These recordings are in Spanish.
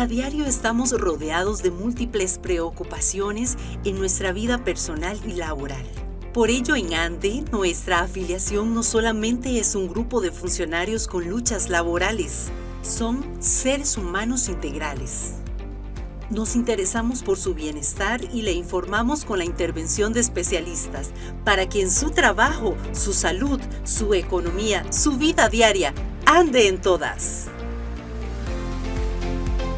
A diario estamos rodeados de múltiples preocupaciones en nuestra vida personal y laboral. Por ello, en ANDE, nuestra afiliación no solamente es un grupo de funcionarios con luchas laborales, son seres humanos integrales. Nos interesamos por su bienestar y le informamos con la intervención de especialistas para que en su trabajo, su salud, su economía, su vida diaria, ande en todas.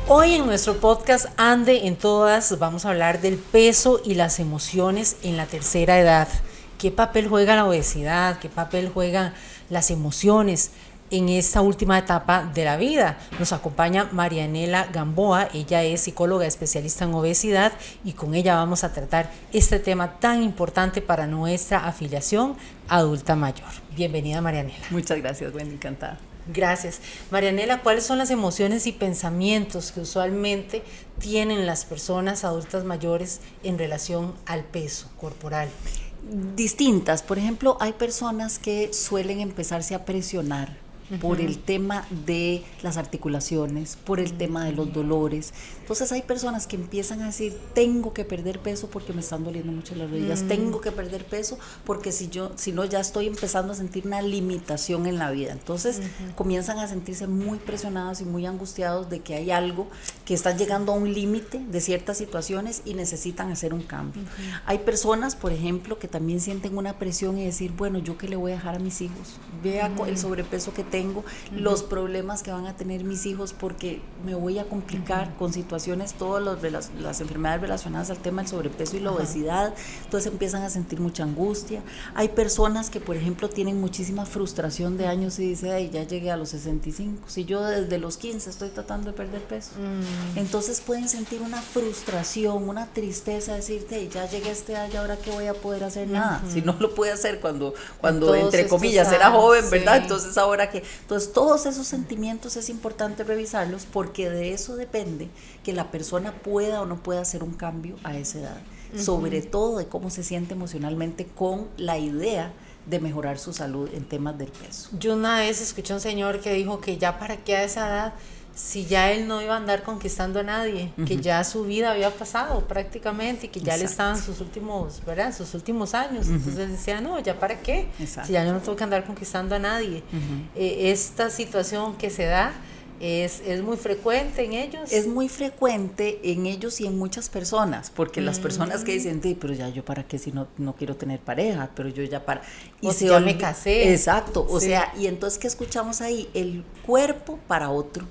Hoy en nuestro podcast Ande en Todas vamos a hablar del peso y las emociones en la tercera edad. ¿Qué papel juega la obesidad? ¿Qué papel juegan las emociones en esta última etapa de la vida? Nos acompaña Marianela Gamboa, ella es psicóloga especialista en obesidad y con ella vamos a tratar este tema tan importante para nuestra afiliación adulta mayor. Bienvenida, Marianela. Muchas gracias, Wendy, encantada. Gracias. Marianela, ¿cuáles son las emociones y pensamientos que usualmente tienen las personas adultas mayores en relación al peso corporal? Distintas. Por ejemplo, hay personas que suelen empezarse a presionar por el tema de las articulaciones, por el tema de los dolores. Entonces hay personas que empiezan a decir, tengo que perder peso porque me están doliendo mucho las rodillas, tengo que perder peso porque si no ya estoy empezando a sentir una limitación en la vida. Entonces comienzan a sentirse muy presionados y muy angustiados de que hay algo que está llegando a un límite de ciertas situaciones y necesitan hacer un cambio. Hay personas, por ejemplo, que también sienten una presión y decir, bueno, ¿yo qué le voy a dejar a mis hijos? Vea el sobrepeso que tengo, los problemas que van a tener mis hijos porque me voy a complicar con situaciones, todas las enfermedades relacionadas al tema del sobrepeso y la obesidad. Entonces empiezan a sentir mucha angustia. Hay personas que, por ejemplo, tienen muchísima frustración de años y dicen, ay, ya llegué a los 65, si yo desde los 15 estoy tratando de perder peso. Entonces pueden sentir una frustración, una tristeza, decirte, hey, ya llegué a esta edad y ahora qué voy a poder hacer nada, si no lo pude hacer cuando entre comillas era joven, ¿verdad? Sí. Entonces ahora que, entonces todos esos sentimientos es importante revisarlos porque de eso depende que la persona pueda o no pueda hacer un cambio a esa edad, sobre todo de cómo se siente emocionalmente con la idea de mejorar su salud en temas del peso. Yo una vez escuché a un señor que dijo que ya para qué a esa edad, si ya él no iba a andar conquistando a nadie, que ya su vida había pasado prácticamente y que ya le estaban sus últimos años. Entonces decía, no, ya para qué, si ya no tengo que andar conquistando a nadie. Esta situación que se da es muy frecuente en ellos. Es muy frecuente en ellos y en muchas personas, porque las personas que dicen, pero ya yo para qué si no quiero tener pareja, pero yo ya para... Y o si ya me casé. Exacto, o sea, y entonces ¿qué escuchamos ahí? El cuerpo para otro.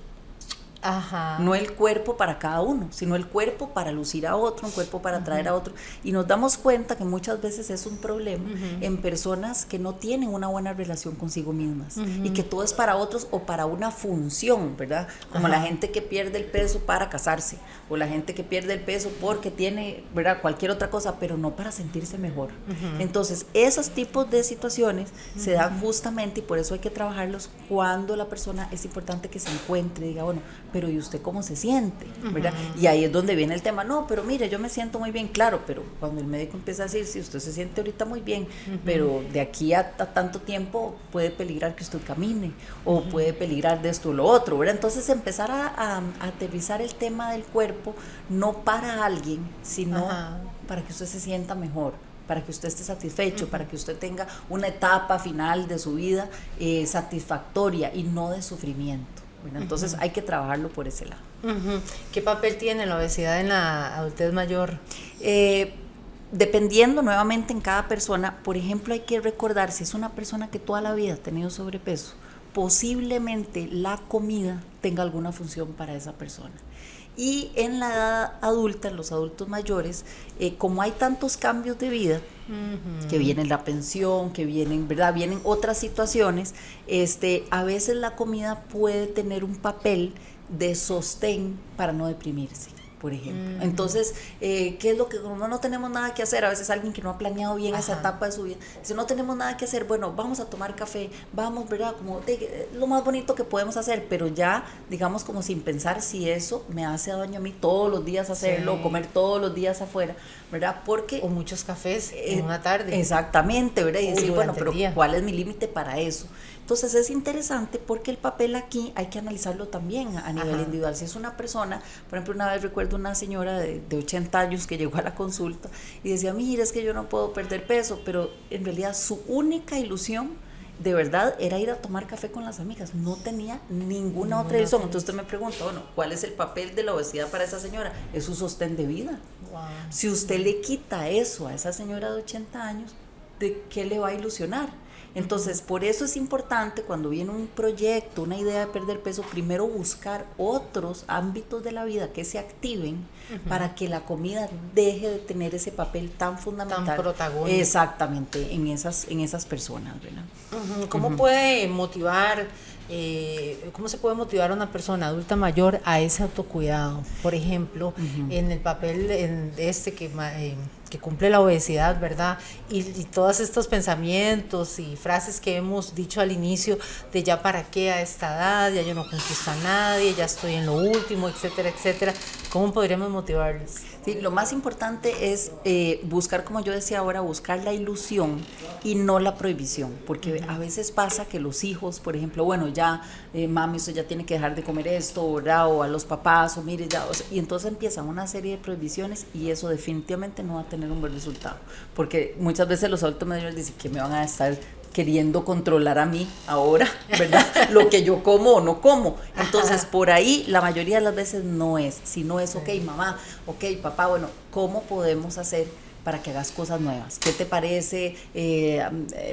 Ajá. No el cuerpo para cada uno, sino el cuerpo para lucir a otro, un cuerpo para atraer a otro, y nos damos cuenta que muchas veces es un problema en personas que no tienen una buena relación consigo mismas y que todo es para otros o para una función, ¿verdad? Como la gente que pierde el peso para casarse o la gente que pierde el peso porque tiene, ¿verdad?, cualquier otra cosa, pero no para sentirse mejor. Entonces esos tipos de situaciones se dan justamente, y por eso hay que trabajarlos cuando la persona, es importante que se encuentre y diga, bueno, pero ¿y usted cómo se siente? ¿Verdad? Y ahí es donde viene el tema, no, pero mire, yo me siento muy bien, claro, pero cuando el médico empieza a decir, sí, usted se siente ahorita muy bien, pero de aquí a tanto tiempo puede peligrar que usted camine, o puede peligrar de esto o lo otro, ¿verdad? Entonces empezar a aterrizar el tema del cuerpo, no para alguien, sino para que usted se sienta mejor, para que usted esté satisfecho, para que usted tenga una etapa final de su vida satisfactoria y no de sufrimiento. Bueno, entonces hay que trabajarlo por ese lado. ¿Qué papel tiene la obesidad en la adultez mayor? Dependiendo nuevamente en cada persona, por ejemplo, hay que recordar, si es una persona que toda la vida ha tenido sobrepeso, posiblemente la comida tenga alguna función para esa persona. Y en la edad adulta, en los adultos mayores, como hay tantos cambios de vida, que viene la pensión, que vienen, ¿verdad?, vienen otras situaciones, a veces la comida puede tener un papel de sostén para no deprimirse, por ejemplo. Entonces, ¿qué es lo que, como no tenemos nada que hacer? A veces alguien que no ha planeado bien esa etapa de su vida, si no tenemos nada que hacer, bueno, vamos a tomar café, vamos, ¿verdad?, como lo más bonito que podemos hacer, pero ya, digamos, como sin pensar si eso me hace daño a mí todos los días hacerlo, comer todos los días afuera, ¿verdad? Porque... O muchos cafés en una tarde. Exactamente, ¿verdad? Y decir, bueno, pero ¿cuál es mi límite para eso? Entonces es interesante porque el papel aquí hay que analizarlo también a nivel individual. Si es una persona, por ejemplo, una vez recuerdo una señora de 80 años que llegó a la consulta y decía, mira, es que yo no puedo perder peso, pero en realidad su única ilusión de verdad era ir a tomar café con las amigas, no tenía ninguna otra ilusión. Entonces usted me pregunta, bueno, ¿cuál es el papel de la obesidad para esa señora? Es su sostén de vida. Wow. Si usted le quita eso a esa señora de 80 años, ¿de qué le va a ilusionar? Entonces, por eso es importante cuando viene un proyecto, una idea de perder peso, primero buscar otros ámbitos de la vida que se activen para que la comida deje de tener ese papel tan fundamental. Tan protagónico. Exactamente, en esas personas, ¿verdad? ¿Cómo puede motivar, cómo se puede motivar a una persona adulta mayor a ese autocuidado? Por ejemplo, en el papel que cumple la obesidad, ¿verdad? Y todos estos pensamientos y frases que hemos dicho al inicio de ya para qué a esta edad, ya yo no conquisto a nadie, ya estoy en lo último, etcétera, etcétera. ¿Cómo podríamos motivarles? Sí, lo más importante es buscar, como yo decía ahora, buscar la ilusión y no la prohibición, porque a veces pasa que los hijos, por ejemplo, bueno, ya mami, usted ya tiene que dejar de comer esto, ¿verdad? O a los papás, o mire, ya, y entonces empiezan una serie de prohibiciones y eso definitivamente no va a tener un buen resultado, porque muchas veces los adultos mayores dicen que me van a estar queriendo controlar a mí ahora, ¿verdad? Lo que yo como o no como. Entonces, por ahí, la mayoría de las veces no es, sino es, ok, mamá, ok, papá, bueno, ¿cómo podemos hacer para que hagas cosas nuevas? ¿Qué te parece,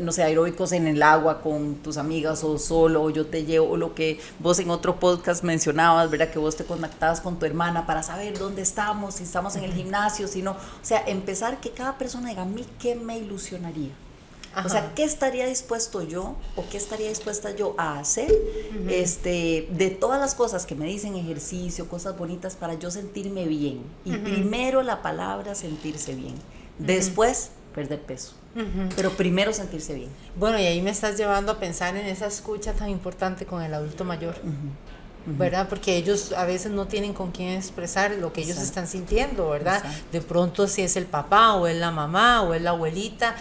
no sé, aeróbicos en el agua con tus amigas o solo, o yo te llevo, o lo que vos en otro podcast mencionabas, ¿verdad? Que vos te contactabas con tu hermana para saber dónde estamos, si estamos en el gimnasio, si no. O sea, empezar que cada persona diga, a mí, ¿qué me ilusionaría? O sea, ¿qué estaría dispuesto yo o qué estaría dispuesta yo a hacer de todas las cosas que me dicen, ejercicio, cosas bonitas, para yo sentirme bien? Y primero la palabra sentirse bien, después perder peso, pero primero sentirse bien. Bueno, y ahí me estás llevando a pensar en esa escucha tan importante con el adulto mayor. ¿Verdad? Porque ellos a veces no tienen con quién expresar lo que ellos están sintiendo, ¿verdad? De pronto si es el papá o es la mamá o es la abuelita,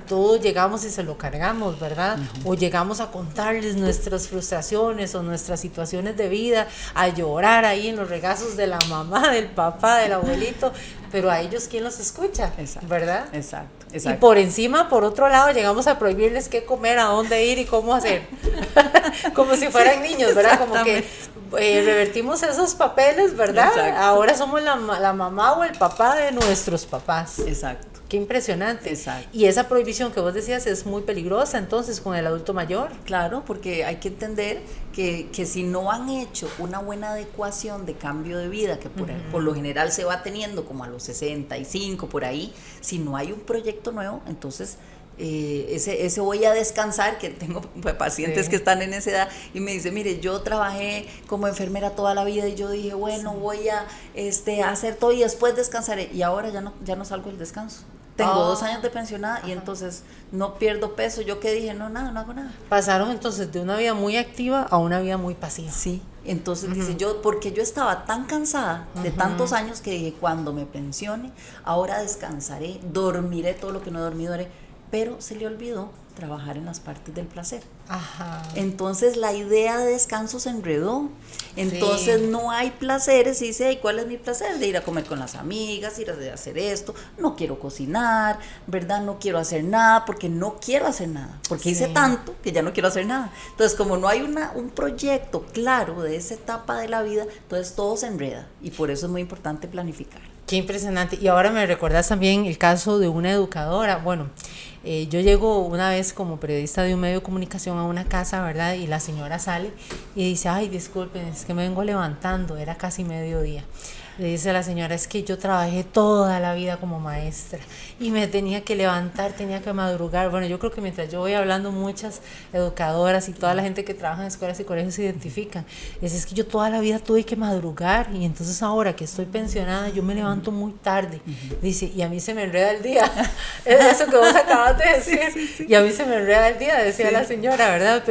todos llegamos y se lo cargamos, ¿verdad? O llegamos a contarles nuestras frustraciones o nuestras situaciones de vida, a llorar ahí en los regazos de la mamá, del papá, del abuelito, pero a ellos ¿quién los escucha? ¿Verdad? Exacto. Y por encima, por otro lado, llegamos a prohibirles qué comer, a dónde ir y cómo hacer. Como si fueran niños, ¿verdad? Como que revertimos esos papeles, ¿verdad? Exacto. Ahora somos la mamá o el papá de nuestros papás. Exacto. Qué impresionante. Exacto. Y esa prohibición que vos decías es muy peligrosa entonces con el adulto mayor. Claro, porque hay que entender que si no han hecho una buena adecuación de cambio de vida, que por lo general se va teniendo como a los 65, por ahí, si no hay un proyecto nuevo, entonces ese voy a descansar, que tengo pacientes que están en esa edad y me dicen, mire, yo trabajé como enfermera toda la vida y yo dije, bueno, voy a hacer todo y después descansaré, y ahora ya no salgo del descanso. Tengo 2 años de pensionada y entonces no pierdo peso. Yo que dije, no hago nada. Pasaron entonces de una vida muy activa a una vida muy pasiva. Sí, entonces dice porque yo estaba tan cansada de tantos años que dije, cuando me pensione, ahora descansaré, dormiré todo lo que no he dormido, pero se le olvidó trabajar en las partes del placer. Entonces la idea de descanso se enredó. Entonces no hay placeres y dice, ¿cuál es mi placer? De ir a comer con las amigas, ir a hacer esto, no quiero cocinar, ¿verdad? No quiero hacer nada porque no quiero hacer nada, porque hice tanto que ya no quiero hacer nada. Entonces como no hay un proyecto claro de esa etapa de la vida, entonces todo se enreda y por eso es muy importante planificar. Qué impresionante. Y ahora me recordás también el caso de una educadora. Bueno, yo llego una vez como periodista de un medio de comunicación a una casa, ¿verdad? Y la señora sale y dice, ay, disculpen, es que me vengo levantando, era casi mediodía. Le dice a la señora, es que yo trabajé toda la vida como maestra y me tenía que levantar, tenía que madrugar. Bueno, yo creo que mientras yo voy hablando, muchas educadoras y toda la gente que trabaja en escuelas y colegios se identifican. Es que yo toda la vida tuve que madrugar y entonces ahora que estoy pensionada, yo me levanto muy tarde. Dice, y a mí se me enreda el día. Es eso que vos acabas de decir. Y a mí se me enreda el día, decía la señora, ¿verdad?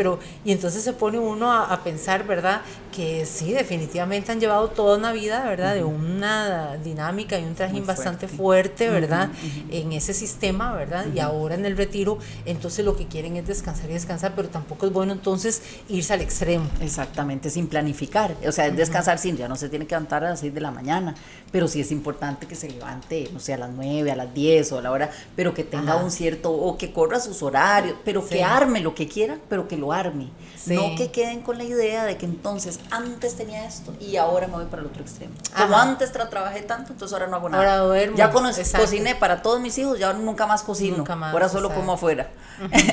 Y entonces se pone uno a pensar, ¿verdad? que sí, definitivamente han llevado toda una vida, ¿verdad? De una dinámica y un trajín bastante fuerte, ¿verdad? En ese sistema, ¿verdad? Y ahora en el retiro, entonces lo que quieren es descansar y descansar, pero tampoco es bueno entonces irse al extremo. Exactamente, sin planificar. O sea, es descansar sin, ya no se tiene que levantar a las 6 de la mañana, pero sí es importante que se levante, no sé, a las 9, a las 10 o a la hora, pero que tenga un cierto, o que corra sus horarios, pero que arme lo que quiera, pero que lo arme. No que queden con la idea de que entonces antes tenía esto y ahora me voy para el otro extremo. Como antes trabajé tanto, entonces ahora no hago nada. Ahora duermo. Ya cociné para todos mis hijos, ya nunca más cocino. Nunca más, ahora solo como afuera.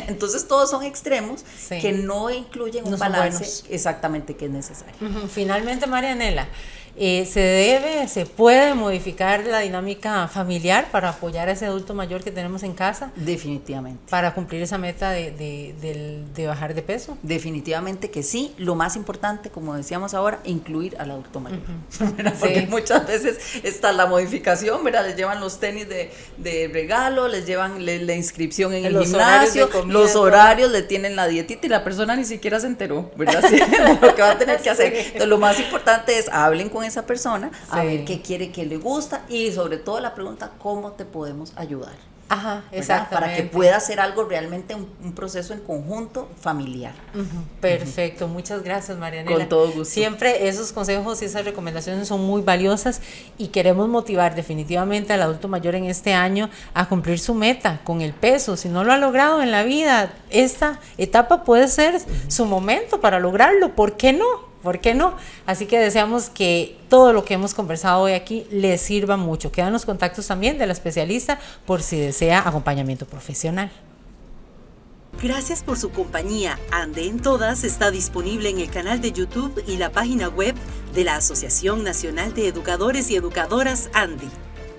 Entonces todos son extremos que no incluyen un balance exactamente que es necesario. Finalmente, Marianela, se puede modificar la dinámica familiar para apoyar a ese adulto mayor que tenemos en casa. Definitivamente. Para cumplir esa meta de bajar de peso. Definitivamente que sí. Lo más importante, como decíamos ahora, incluir al adulto mayor. Porque muchas veces está la modificación, ¿verdad? Les llevan los tenis de regalo, les llevan la inscripción en el gimnasio, los horarios, le tienen la dietita y la persona ni siquiera se enteró, ¿verdad? Sí, lo que va a tener que hacer. Entonces, lo más importante es hablen con esa persona, a ver qué quiere, qué le gusta y sobre todo la pregunta, ¿cómo te podemos ayudar? Ajá, exactamente. Para que pueda hacer algo realmente, un proceso en conjunto familiar. Perfecto, muchas gracias, Marianela. Con todo gusto. Siempre esos consejos y esas recomendaciones son muy valiosas y queremos motivar definitivamente al adulto mayor en este año a cumplir su meta con el peso. Si no lo ha logrado en la vida, esta etapa puede ser su momento para lograrlo. ¿Por qué no? ¿Por qué no? Así que deseamos que todo lo que hemos conversado hoy aquí les sirva mucho. Quedan los contactos también de la especialista por si desea acompañamiento profesional. Gracias por su compañía. Ande en Todas está disponible en el canal de YouTube y la página web de la Asociación Nacional de Educadores y Educadoras ANDE.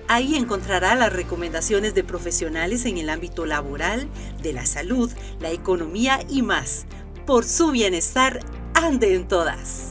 Ahí encontrará las recomendaciones de profesionales en el ámbito laboral, de la salud, la economía y más. Por su bienestar, ande en todas.